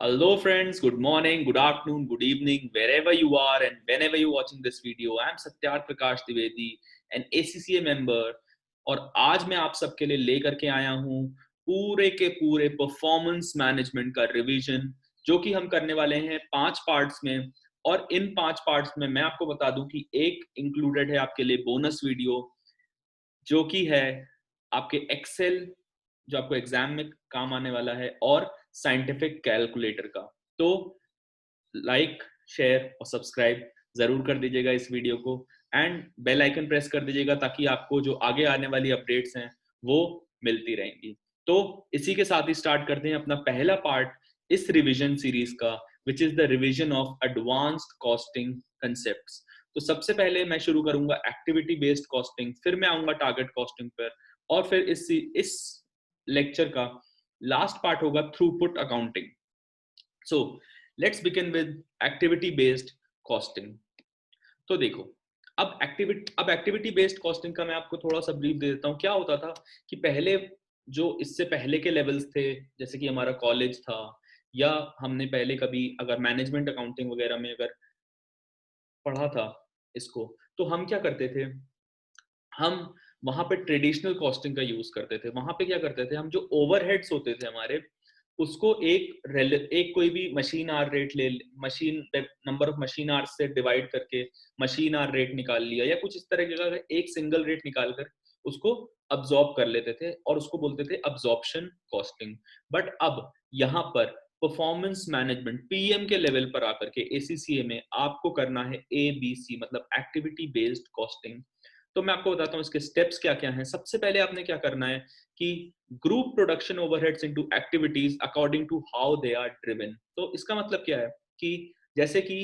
Hello, friends. Good morning, good afternoon, good evening, wherever you are and whenever you're watching this video. I'm Satyar Prakash Dwivedi, an ACCA member. और आज मैं आप सबके लिए लेकर के आया हूँ पूरे के पूरे परफॉर्मेंस मैनेजमेंट का रिवीजन, जो कि हम करने वाले हैं 5 पार्ट्स में। और इन 5 पार्ट्स में मैं आपको बता दूं कि एक इंक्लूडेड है आपके लिए बोनस वीडियो, जो कि है आपके एक्सेल, जो आपको एग्जाम में काम आने वाला है, और साइंटिफिक कैलकुलेटर का। तो लाइक, शेयर और सब्सक्राइब जरूर कर दीजिएगा इस वीडियो को, एंड बेल आइकन प्रेस कर दीजिएगा ताकि आपको जो आगे आने वाली अपडेट्स हैं वो मिलती रहेंगी। तो इसी के साथ ही स्टार्ट करते हैं अपना पहला पार्ट इस रिवीजन सीरीज का, which is the revision of advanced costing concepts. तो सबसे पहले मैं शुरू करूंगा एक्टिविटी बेस्ड कॉस्टिंग, फिर मैं आऊंगा टारगेट कॉस्टिंग पर, और फिर इस लेक्चर का लास्ट पार्ट होगा throughput accounting. So let's begin with activity based costing. तो देखो, अब एक्टिविटी बेस्ड कॉस्टिंग का मैं आपको थोड़ा सा ब्रीफ दे देता हूँ। क्या होता था कि पहले, जो इससे पहले के लेवल्स थे, जैसे कि हमारा कॉलेज था, या हमने पहले कभी अगर मैनेजमेंट अकाउंटिंग वगैरह में अगर पढ़ा था इसको, तो हम क्या करते थे, हम वहां पे ट्रेडिशनल कॉस्टिंग का यूज करते थे। वहां पे क्या करते थे, हम जो ओवरहेड्स होते थे हमारे, उसको एक कोई भी मशीन आर रेट ले, machine number of machine hour से डिवाइड करके मशीन आर रेट निकाल लिया, या कुछ इस तरह का एक सिंगल रेट निकाल कर उसको अब्जॉर्ब कर लेते थे और उसको बोलते थे अब्जॉर्प्शन कॉस्टिंग। बट अब यहाँ पर परफॉर्मेंस मैनेजमेंट पीएम के लेवल पर आकर के एसीसीए में आपको करना है एबीसी, मतलब एक्टिविटी बेस्ड कॉस्टिंग। तो मैं आपको बताता हूँ इसके स्टेप्स क्या क्या हैं। सबसे पहले आपने क्या करना है कि group production overheads into activities according to how they are driven. तो इसका मतलब क्या है कि जैसे कि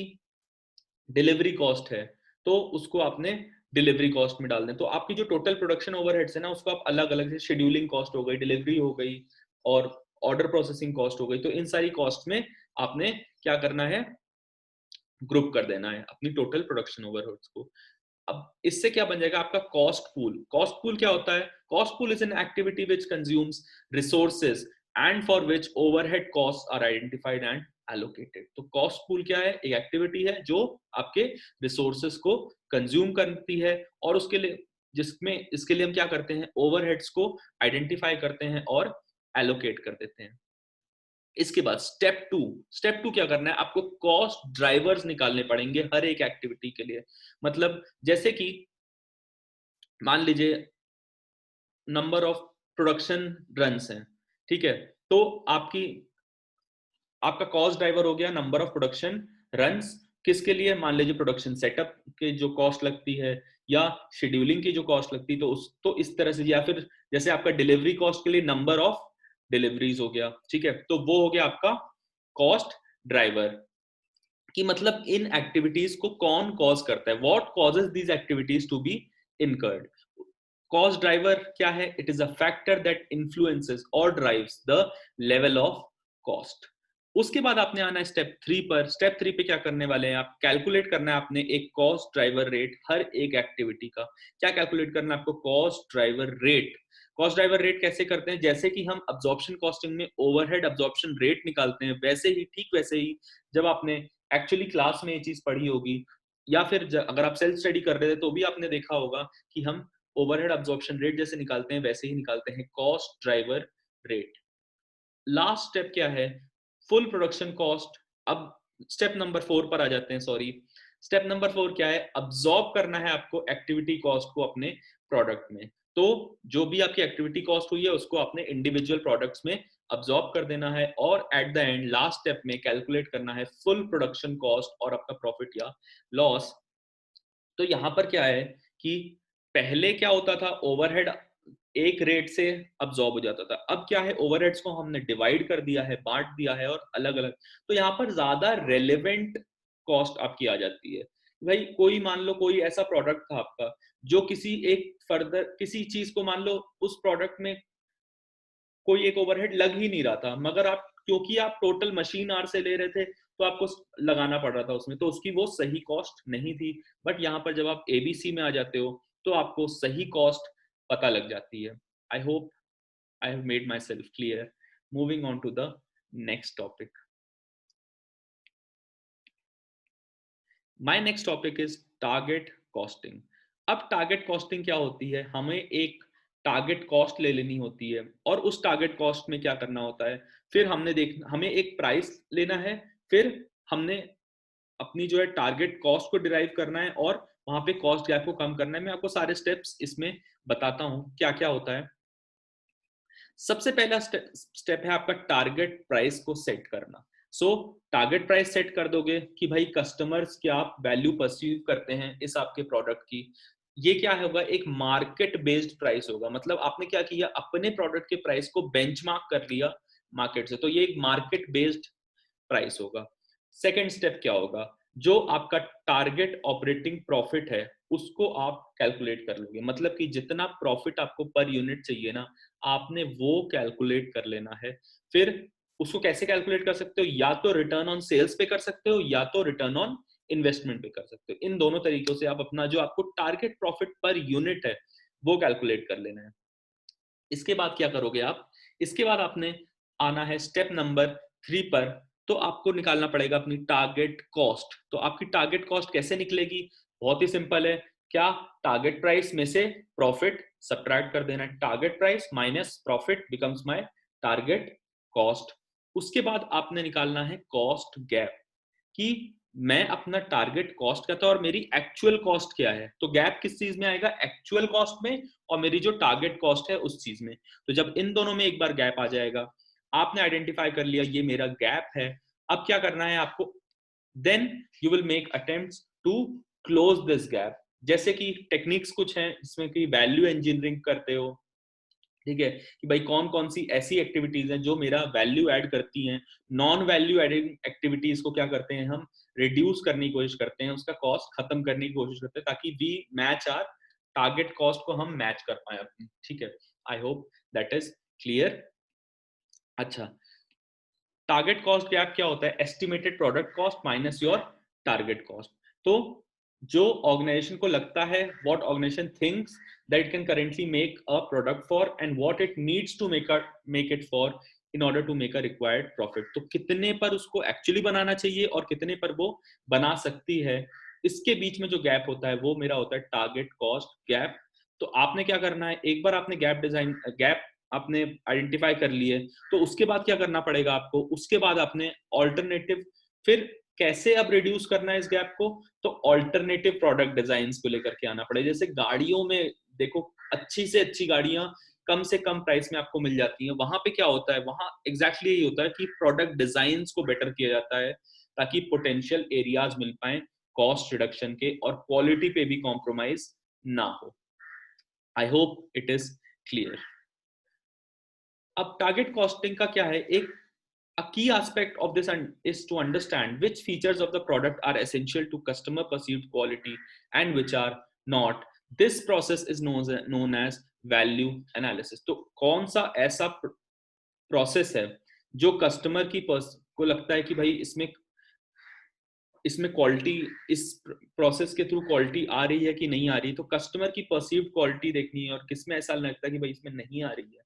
डिलीवरी कॉस्ट है, तो उसको आपने डिलीवरी कॉस्ट में डाल दें। तो आपकी जो टोटल प्रोडक्शन ओवरहेड्स है ना, उसको आप अलग अलग से, शेड्यूलिंग कॉस्ट हो गई, डिलीवरी हो गई, और ऑर्डर प्रोसेसिंग कॉस्ट हो गई, तो इन सारी कॉस्ट में आपने क्या करना है, ग्रुप कर देना है अपनी टोटल प्रोडक्शन ओवरहेड्स को। अब इससे क्या बन जाएगा आपका कॉस्ट पूल। कॉस्ट पूल क्या होता है? Cost pool is an activity which consumes resources and for which overhead cost are identified and allocated. तो कॉस्ट पूल क्या है? एक एक्टिविटी है जो आपके रिसोर्सेज को कंज्यूम करती है, और उसके लिए, जिसमें इसके लिए हम क्या करते हैं, ओवरहेड्स को आइडेंटिफाई करते हैं और एलोकेट कर देते हैं। इसके बाद स्टेप टू क्या करना है, आपको कॉस्ट ड्राइवर्स निकालने पड़ेंगे हर एक एक्टिविटी के लिए। मतलब जैसे कि मान लीजिए नंबर ऑफ प्रोडक्शन रन्स हैं, ठीक है, तो आपका कॉस्ट ड्राइवर हो गया नंबर ऑफ प्रोडक्शन रन्स। किसके लिए? मान लीजिए प्रोडक्शन सेटअप के जो कॉस्ट लगती है, या शेड्यूलिंग की जो कॉस्ट लगती है, तो इस तरह से, या फिर जैसे आपका डिलीवरी कॉस्ट के लिए नंबर ऑफ डिलीवरीज हो गया, ठीक है, तो वो हो गया आपका कॉस्ट ड्राइवर। कि मतलब इन एक्टिविटीज को कौन कॉज करता है, what causes these activities to be incurred. Cost driver क्या है? It is a factor that influences और drives the level of cost. उसके बाद आपने आना है स्टेप 3 पर। स्टेप 3 पे क्या करने वाले हैं आप? कैलकुलेट करना है आपने एक कॉस्ट ड्राइवर रेट हर एक एक्टिविटी का। क्या कैलकुलेट करना है आपको? Cost driver rate. Cost driver rate कैसे करते हैं? जैसे कि हम अब्जॉर्प्शन कॉस्टिंग में ओवरहेड अब्जॉर्प्शन रेट निकालते हैं, वैसे ही, ठीक वैसे ही, जब आपने एक्चुअली क्लास में ये चीज पढ़ी होगी, या फिर अगर आप सेल्फ स्टडी कर रहे थे तो भी आपने देखा होगा कि हम ओवरहेड अब्जॉर्प्शन रेट जैसे निकालते हैं वैसे ही निकालते हैं cost driver rate. Last step क्या है? Full production cost. अब स्टेप नंबर 4 पर आ जाते हैं, सॉरी। स्टेप नंबर 4 क्या है? अब्सॉर्ब करना है आपको एक्टिविटी कॉस्ट को अपने प्रोडक्ट में। तो जो भी आपकी एक्टिविटी कॉस्ट हुई है उसको अपने इंडिविजुअल प्रोडक्ट्स में अब्सॉर्ब कर देना है, और at the end last step में कैलकुलेट करना है फुल प्रोडक्शन कॉस्ट और आपका प्रॉफिट या लॉस। तो यहां पर क्या है कि पहले क्या होता था, ओवरहेड एक रेट से अब्सॉर्ब हो जाता था। अब क्या है, ओवरहेड्स को हमने डिवाइड कर दिया है, बांट दिया है, और अलग अलग, तो यहाँ पर ज्यादा रेलेवेंट कॉस्ट आपकी आ जाती है। भाई कोई मान लो कोई ऐसा प्रोडक्ट था आपका, जो किसी एक फर्दर किसी चीज को, मान लो उस प्रोडक्ट में कोई एक ओवरहेड लग ही नहीं रहा था, मगर आप, क्योंकि आप टोटल मशीन आर से ले रहे थे, तो आपको लगाना पड़ रहा था उसमें, तो उसकी वो सही कॉस्ट नहीं थी। बट यहाँ पर जब आप एबीसी में आ जाते हो तो आपको सही कॉस्ट पता लग जाती है। I hope I have made myself clear. Moving on to the next topic. My next topic is target costing. अब टारगेट कॉस्टिंग क्या होती है? हमें एक टारगेट कॉस्ट ले लेनी होती है और उस टारगेट कॉस्ट में क्या करना होता है, फिर हमें एक प्राइस लेना है, फिर हमने अपनी जो है टारगेट कॉस्ट को डिराइव करना है और वहां पे कॉस्ट गैप को कम करना है। मैं आपको सारे स्टेप्स इसमें बताता हूं क्या क्या होता है। सबसे पहला स्टेप है आपका टारगेट प्राइस को सेट करना। सो टारगेट प्राइस सेट कर दोगे कि भाई कस्टमर्स क्या आप वैल्यू परसीव करते हैं इस आपके प्रोडक्ट की। ये क्या होगा, एक मार्केट बेस्ड प्राइस होगा। मतलब आपने क्या किया, अपने प्रोडक्ट के प्राइस को बेंचमार्क कर लिया मार्केट से, तो ये एक मार्केट बेस्ड प्राइस होगा। सेकेंड स्टेप क्या होगा, जो आपका टारगेट ऑपरेटिंग प्रॉफिट है उसको आप कैलकुलेट कर लोगे। मतलब कि जितना प्रॉफिट आपको पर यूनिट चाहिए ना, आपने वो कैलकुलेट कर लेना है। फिर उसको कैसे कैलकुलेट कर सकते हो, या तो रिटर्न ऑन सेल्स पे कर सकते हो या तो रिटर्न ऑन इन्वेस्टमेंट पे कर सकते हो। इन दोनों तरीकों से आप अपना जो आपको टारगेट प्रॉफिट पर यूनिट है वो कैलकुलेट कर लेना है। इसके बाद क्या करोगे आप, इसके बाद आपने आना है स्टेप नंबर 3 पर। तो आपको निकालना पड़ेगा अपनी टारगेट कॉस्ट। तो आपकी टारगेट कॉस्ट कैसे निकलेगी? बहुत ही सिंपल है। क्या, टारगेट प्राइस में से प्रॉफिट सब्ट्रैक्ट कर देना है। Target price minus profit becomes my target cost. उसके बाद आपने निकालना है कॉस्ट गैप, कि मैं अपना टारगेट कॉस्ट क्या था और मेरी एक्चुअल कॉस्ट क्या है। तो गैप किस चीज में आएगा, एक्चुअल कॉस्ट में, और मेरी जो टारगेट कॉस्ट है उस चीज में। तो जब इन दोनों में एक बार गैप आ जाएगा, आपने आइडेंटिफाई कर लिया ये मेरा गैप है, अब क्या करना है आपको, then you will make attempts to close this gap. जैसे कि टेक्निक्स कुछ हैं इसमें कि वैल्यू इंजीनियरिंग करते हो, ठीक है, कि भाई कौन कौन सी ऐसी एक्टिविटीज हैं जो मेरा वैल्यू ऐड करती हैं। नॉन वैल्यू एडिंग एक्टिविटीज को क्या करते हैं हम, रिड्यूस करने की कोशिश करते हैं, उसका कॉस्ट खत्म करने की कोशिश करते हैं, ताकि we match our target cost को हम मैच कर पाए अपनी। ठीक है, I hope that is clear. अच्छा, टारगेट कॉस्ट गैप क्या होता है, estimated product cost minus your target cost. तो जो ऑर्गेनाइजेशन को लगता है, what organization thinks that can currently make a product for and what it needs to make it for in order to make a required profit. तो कितने पर उसको actually बनाना चाहिए और कितने पर वो बना सकती है, इसके बीच में जो गैप होता है वो मेरा होता है टारगेट कॉस्ट गैप। तो आपने क्या करना है, एक बार आपने गैप आपने आइडेंटिफाई कर लिए, तो उसके बाद क्या करना पड़ेगा आपको, उसके बाद आपने ऑल्टरनेटिव, फिर कैसे अब रिड्यूस करना है इस गैप को, तो ऑल्टरनेटिव प्रोडक्ट डिजाइन को लेकर के आना पड़ेगा। जैसे गाड़ियों में देखो, अच्छी से अच्छी गाड़ियां कम से कम प्राइस में आपको मिल जाती हैं। वहां पे क्या होता है, वहां एग्जैक्टली यही होता है कि प्रोडक्ट डिजाइन को बेटर किया जाता है, ताकि पोटेंशियल एरियाज मिल पाए कॉस्ट रिडक्शन के, और क्वालिटी पे भी कॉम्प्रोमाइज ना हो। I hope it is clear. अब टारगेट कॉस्टिंग का क्या है, एक a key aspect of this is to understand which features of the product are essential to customer perceived quality and which are not. This process is known as value analysis. तो कौन सा ऐसा process है जो customer की को लगता है कि भाई इसमें इसमें क्वालिटी, इस प्रोसेस के थ्रू क्वालिटी आ रही है कि नहीं आ रही है। तो कस्टमर की परसीव्ड क्वालिटी देखनी है, और किसमें ऐसा लगता है कि भाई इसमें नहीं आ रही है।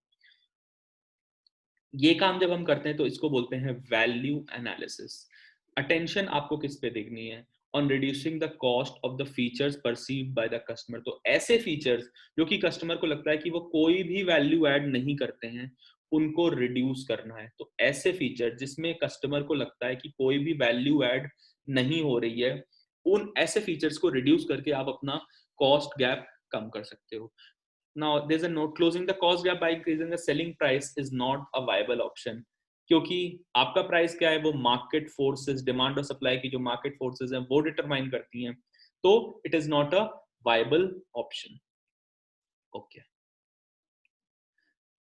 ये काम जब हम करते हैं तो इसको बोलते हैं वैल्यू एनालिसिस। अटेंशन आपको किस पे देखनी है, on reducing the cost of the features perceived by the customer. तो ऐसे फीचर्स जो कि कस्टमर को लगता है कि वो कोई भी वैल्यू ऐड नहीं करते हैं, उनको रिड्यूस करना है। तो ऐसे फीचर जिसमें कस्टमर को लगता है कि कोई भी वैल्यू ऐड नहीं हो रही है, उन ऐसे फीचर्स को रिड्यूस करके आप अपना कॉस्ट गैप कम कर सकते हो। Now there's a note, closing the cost gap by increasing the selling price is not a viable option, क्योंकि आपका प्राइस क्या है, वो मार्केट फोर्सेस, डिमांड और सप्लाई की जो मार्केट फोर्सेस हैं वो डिटरमाइन करती हैं। तो it is not a viable option. Okay,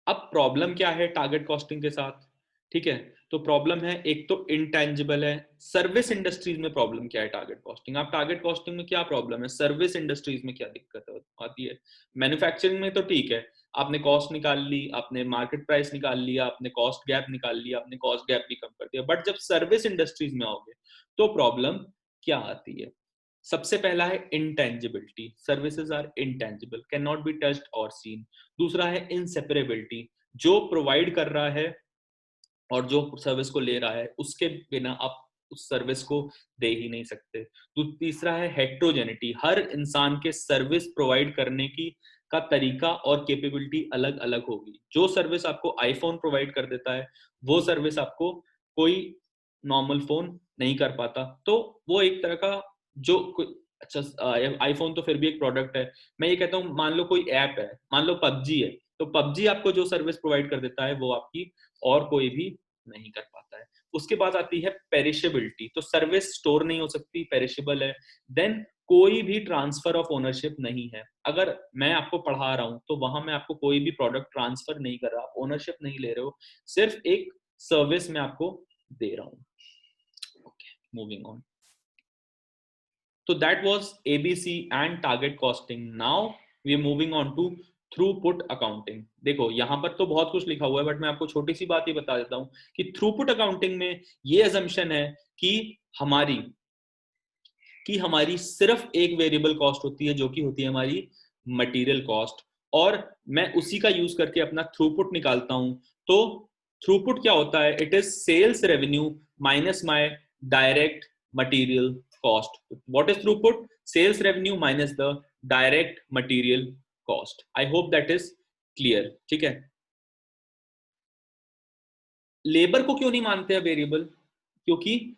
अब प्रॉब्लम क्या है टारगेट कॉस्टिंग के साथ, ठीक है। तो प्रॉब्लम है, एक तो इंटेंजिबल है। सर्विस इंडस्ट्रीज में प्रॉब्लम क्या है टारगेट कॉस्टिंग, आप टारगेट कॉस्टिंग में क्या प्रॉब्लम है, सर्विस इंडस्ट्रीज में क्या दिक्कत आती है। मैन्युफैक्चरिंग में तो ठीक है, आपने कॉस्ट निकाल ली, आपने मार्केट प्राइस निकाल लिया, आपने कॉस्ट गैप निकाल लिया, आपने कॉस्ट गैप भी कम कर दिया। बट जब सर्विस इंडस्ट्रीज में आओगे तो प्रॉब्लम क्या आती है। सबसे पहला है intangibility, services are intangible, can not be touched और सीन। दूसरा है इनसेपरेबिलिटी, जो प्रोवाइड कर रहा है और जो सर्विस को ले रहा है उसके बिना आप उस सर्विस को दे ही नहीं सकते। तो तीसरा है हेट्रोजेनिटी, हर इंसान के सर्विस प्रोवाइड करने की का तरीका और कैपेबिलिटी अलग अलग होगी। जो सर्विस आपको आईफोन प्रोवाइड कर देता है वो सर्विस आपको कोई नॉर्मल फोन नहीं कर पाता। तो वो एक तरह का जो अच्छा, आईफोन तो फिर भी एक प्रोडक्ट है। मैं ये कहता हूँ मान लो कोई ऐप है, मान लो पबजी है, तो पबजी आपको जो सर्विस प्रोवाइड कर देता है वो आपकी और कोई भी नहीं कर पाता है। उसके बाद आती है पेरिशेबिलिटी, तो सर्विस स्टोर नहीं हो सकती, पेरिशेबल है। देन कोई भी ट्रांसफर ऑफ ओनरशिप नहीं है। अगर मैं आपको पढ़ा रहा हूं तो वहां मैं आपको कोई भी प्रोडक्ट ट्रांसफर नहीं कर रहा, ओनरशिप नहीं ले रहे हो, सिर्फ एक सर्विस मैं आपको दे रहा हूं। Okay, moving on. So that was ABC and target costing. Now we are moving on to throughput accounting. देखो यहाँ पर तो बहुत कुछ लिखा हुआ है, बट मैं आपको छोटी सी बात ही बता देता हूँ कि थ्रूपुट अकाउंटिंग में ये अजम्पशन है कि हमारी सिर्फ एक वेरिएबल कॉस्ट होती है, जो कि होती है हमारी मटेरियल कॉस्ट, और मैं उसी का यूज करके अपना थ्रूपुट निकालता हूं। तो थ्रूपुट क्या होता है? It is sales revenue minus my direct material cost. What is throughput? Sales revenue minus the direct material cost. I hope that is clear. ठीक है। लेबर को क्यों नहीं मानते हैं वेरिएबल? क्योंकि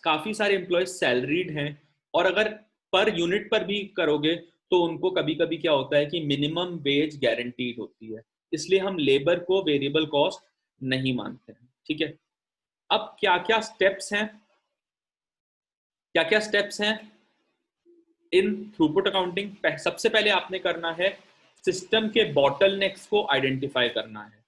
काफी सारे एम्प्लॉय सैलरीड हैं, और अगर पर यूनिट पर भी करोगे तो उनको कभी कभी क्या होता है कि मिनिमम वेज गारंटीड होती है, इसलिए हम लेबर को वेरिएबल कॉस्ट नहीं मानते हैं। ठीक है। अब क्या क्या स्टेप्स हैं, इन थ्रूपुट अकाउंटिंग? सबसे पहले आपने करना है सिस्टम के बॉटलनेक्स को आइडेंटिफाई करना है।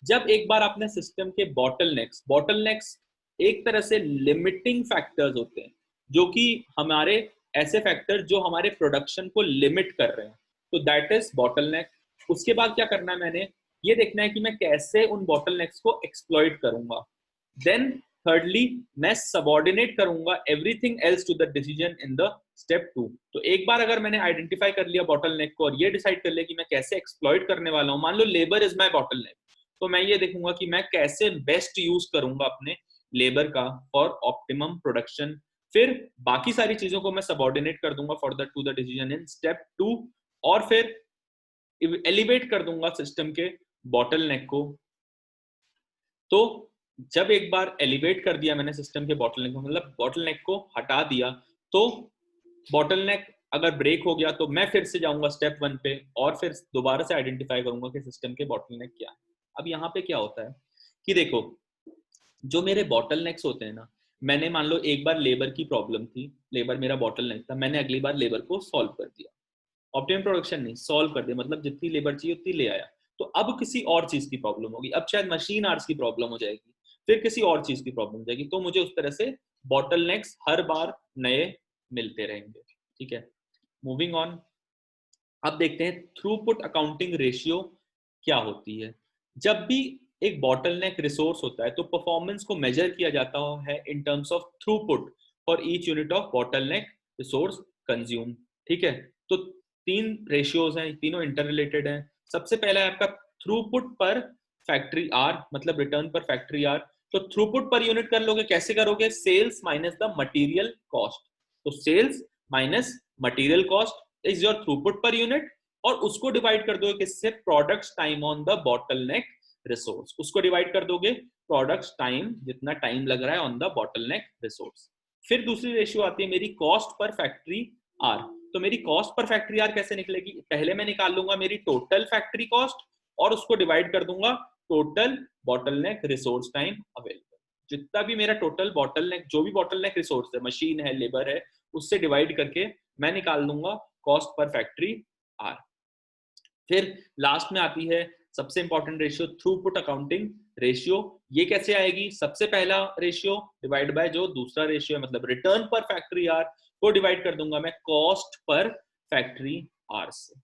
जब एक बार आपने सिस्टम के बॉटलनेक्स एक तरह से लिमिटिंग फैक्टर्स होते हैं, जो कि हमारे ऐसे फैक्टर जो हमारे प्रोडक्शन को लिमिट कर रहे हैं, तो दैट इज बॉटलनेक। उसके बाद क्या करना है, मैंने ये देखना है कि मैं कैसे उन बॉटलनेक्स को एक्सप्लॉइट करूंगा। देन थर्डली, मैं सबऑर्डिनेट करूंगा everything else to the decision in the step 2। तो एक बार अगर मैंने आइडेंटिफाई कर लिया बॉटलनेक को और ये डिसाइड कर लिया कि मैं कैसे एक्सप्लॉइट करने वाला हूं, मान लो लेबर इज माय बॉटलनेक, तो मैं ये देखूंगा कि मैं कैसे बेस्ट यूज करूंगा अपने लेबर का फॉर ऑप्टिमम प्रोडक्शन। फिर बाकी सारी चीजों को मैं सबऑर्डिनेट कर दूंगा for the two the decision in step 2, और फिर एलिवेट कर दूंगा सिस्टम के बॉटलनेक को। तो जब एक बार एलिवेट कर दिया मैंने सिस्टम के बॉटलनेक को, मतलब बॉटलनेक को हटा दिया, तो बॉटलनेक अगर ब्रेक हो गया तो मैं फिर से जाऊंगा स्टेप 1 पे और फिर दोबारा से आइडेंटिफाई करूंगा कि सिस्टम के बॉटलनेक क्या है। अब यहाँ पे क्या होता है कि देखो, जो मेरे बॉटलनेक्स होते हैं ना, मैंने मान लो एक बार लेबर की प्रॉब्लम थी, लेबर मेरा बॉटलनेक था, मैंने अगली बार लेबर को सॉल्व कर दिया, ऑप्टिमम प्रोडक्शन नहीं, सॉल्व कर दिया, मतलब जितनी लेबर चाहिए उतनी ले आया। तो अब किसी और चीज की प्रॉब्लम होगी, अब शायद मशीन आर्स की प्रॉब्लम हो जाएगी, फिर किसी और चीज की प्रॉब्लम हो जाएगी, तो मुझे उस तरह से बॉटलनेक्स हर बार नए मिलते रहेंगे। ठीक है, मूविंग ऑन। अब देखते हैं थ्रूपुट अकाउंटिंग रेशियो क्या होती है। जब भी एक बॉटलनेक रिसोर्स होता है तो परफॉर्मेंस को मेजर किया जाता है in terms of throughput for each unit of bottleneck resource consume. ठीक है, तो तीन रेशियोज हैं, तीनों इंटर रिलेटेड हैं। सबसे पहला है आपका थ्रूपुट पर फैक्ट्री आर, मतलब रिटर्न पर फैक्ट्री आर। तो थ्रूपुट पर यूनिट कर लोगे, कैसे करोगे? Sales minus the material cost. तो sales minus material cost is your throughput per unit, और उसको डिवाइड कर दोगे किससे? Products time on the bottleneck resource. उसको डिवाइड कर दोगे प्रोडक्ट्स टाइम, जितना टाइम लग रहा है ऑन द बॉटलनेक रिसोर्स। फिर दूसरी रेशियो आती है मेरी कॉस्ट पर फैक्ट्री आर। तो मेरी कॉस्ट पर फैक्ट्री आर कैसे निकलेगी? पहले मैं निकाल लूंगा मेरी टोटल फैक्ट्री कॉस्ट और उसको डिवाइड कर दूंगा total bottleneck resource time available. जितना भी मेरा टोटल बॉटलनेक, जो भी बॉटलनेक रिसोर्स है, मशीन है, लेबर है, उससे डिवाइड करके मैं निकाल दूंगा कॉस्ट पर फैक्ट्री आर। फिर लास्ट में आती है सबसे important ratio, throughput accounting ratio. ये कैसे आएगी? सबसे पहला रेशियो डिवाइड बाय जो दूसरा रेशियो है, मतलब रिटर्न पर फैक्ट्री आर को डिवाइड कर दूंगा मैं कॉस्ट पर फैक्ट्री आर से।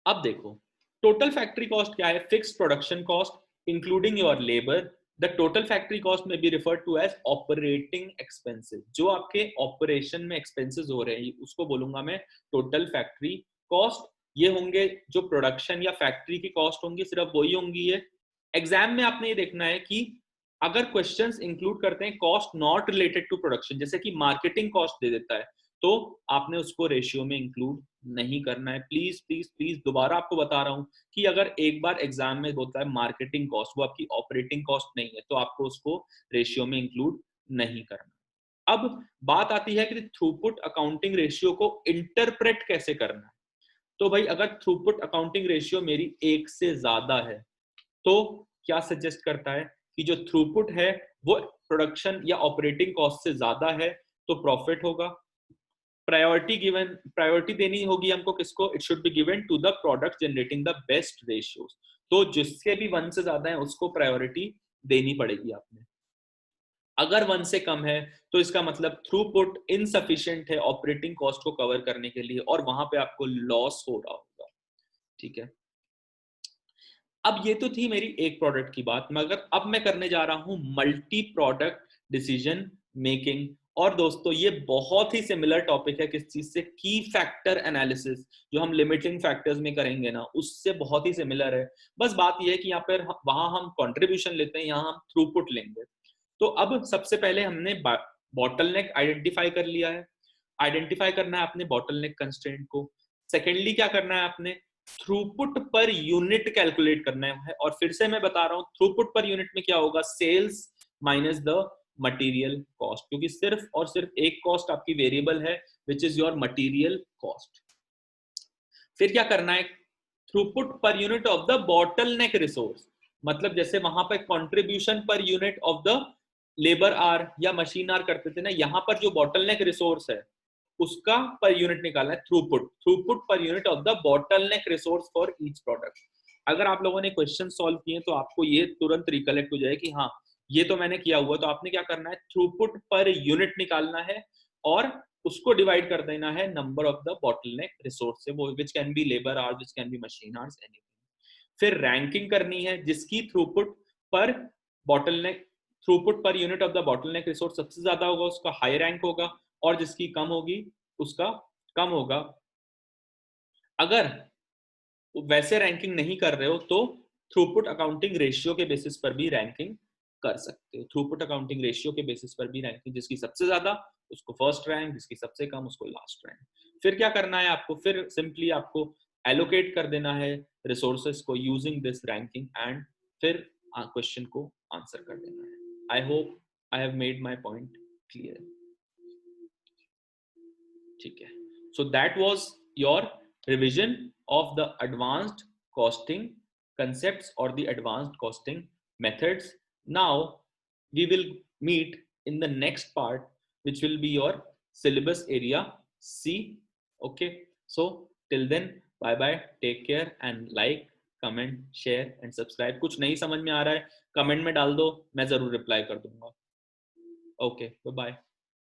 अब देखो, टोटल फैक्ट्री कॉस्ट क्या है? Fixed production cost including your labour. The total factory cost may be referred to as operating expenses. जो आपके ऑपरेशन में एक्सपेंसेस हो रहे हैं उसको बोलूंगा मैं टोटल फैक्ट्री कॉस्ट। ये होंगे जो प्रोडक्शन या फैक्ट्री की कॉस्ट होंगी, सिर्फ वही होंगी। ये एग्जाम में आपने ये देखना है कि अगर क्वेश्चंस इंक्लूड करते हैं cost not related to production, जैसे कि मार्केटिंग कॉस्ट दे देता है, तो आपने उसको रेशियो में इंक्लूड नहीं करना है। प्लीज प्लीज प्लीज दोबारा आपको बता रहा हूं कि अगर एक बार एग्जाम में होता है मार्केटिंग कॉस्ट, वो आपकी ऑपरेटिंग कॉस्ट नहीं है, तो आपको उसको रेशियो में इंक्लूड नहीं करना। अब बात आती है कि थ्रूपुट अकाउंटिंग रेशियो को इंटरप्रेट कैसे करना है। तो भाई अगर थ्रूपुट अकाउंटिंग रेशियो मेरी 1 से ज्यादा है, तो क्या सजेस्ट करता है कि जो थ्रूपुट है वो प्रोडक्शन या ऑपरेटिंग कॉस्ट से ज्यादा है, तो प्रॉफिट होगा। प्रायोरिटी देनी होगी हमको किसको, it should be given to the product generating the best ratios. तो जिसके भी 1 से ज्यादा है उसको प्रायोरिटी देनी पड़ेगी आपने। अगर 1 से कम है तो इसका मतलब थ्रूपुट इनसफिशिएंट है ऑपरेटिंग कॉस्ट को कवर करने के लिए, और वहां पे आपको लॉस हो रहा होगा। ठीक है, अब ये तो थी मेरी एक प्रोडक्ट की बात, मगर अब मैं करने जा रहा हूं मल्टी प्रोडक्ट डिसीजन मेकिंग। और दोस्तों ये बहुत ही सिमिलर टॉपिक है किस चीज से, की फैक्टर एनालिसिस, जो हम लिमिटिंग फैक्टर्स में करेंगे ना, उससे बहुत ही सिमिलर है। बस बात ये है कि यहाँ पर वहां हम कंट्रीब्यूशन लेते हैं, यहाँ हम थ्रूपुट लेंगे। तो अब सबसे पहले हमने बॉटलनेक आइडेंटिफाई कर लिया है। आइडेंटिफाई करना है आपने बॉटलनेक कंस्ट्रेंट को। सेकेंडली क्या करना है आपने, थ्रूपुट पर यूनिट कैलकुलेट करना है। और फिर से मैं बता रहा हूं थ्रूपुट पर यूनिट में क्या होगा, sales minus the material cost, क्योंकि सिर्फ और सिर्फ एक कॉस्ट आपकी वेरिएबल है, which is your material cost. फिर क्या करना है, throughput per unit of the bottleneck resource, मतलब जैसे वहां पर contribution per unit of the labour hour या मशीन आर करते थे ना, यहाँ पर जो बॉटलनेक रिसोर्स है उसका पर यूनिट निकालना है throughput per unit of the bottleneck resource for each product. अगर आप लोगों ने क्वेश्चन सॉल्व किए तो आपको ये तुरंत रिकलेक्ट हो जाए कि हाँ ये तो मैंने किया हुआ। तो आपने क्या करना है, थ्रूपुट पर यूनिट निकालना है और उसको डिवाइड कर देना है number of the bottleneck resource से, वो which can be labour hours, which can be machine hours, anything. फिर रैंकिंग करनी है, जिसकी थ्रूपुट पर bottleneck throughput per unit of the bottleneck resource सबसे ज्यादा होगा उसका हाई रैंक होगा, और जिसकी कम होगी उसका कम होगा। अगर वैसे रैंकिंग नहीं कर रहे हो तो थ्रूपुट अकाउंटिंग रेशियो के बेसिस पर भी रैंकिंग कर सकते हो। थ्रूपुट अकाउंटिंग रेशियो के बेसिस पर भी रैंकिंग, जिसकी सबसे ज्यादा उसको फर्स्ट रैंक, जिसकी सबसे कम उसको लास्ट रैंक। फिर क्या करना है आपको, फिर सिंपली आपको एलोकेट कर देना है रिसोर्सेस को यूजिंग दिस रैंकिंग, एंड फिर क्वेश्चन को आंसर कर देना है। I hope I have made my point clear. ठीक है, so that was your revision of the advanced costing concepts or the advanced costing methods. Now we will meet in the next part, which will be your syllabus area C. Okay, so till then, bye bye, take care, and like, comment, share and subscribe. कुछ नहीं समझ में आ रहा है comment में डाल दो, मैं जरूर रिप्लाई कर दूंगा। Okay, bye bye.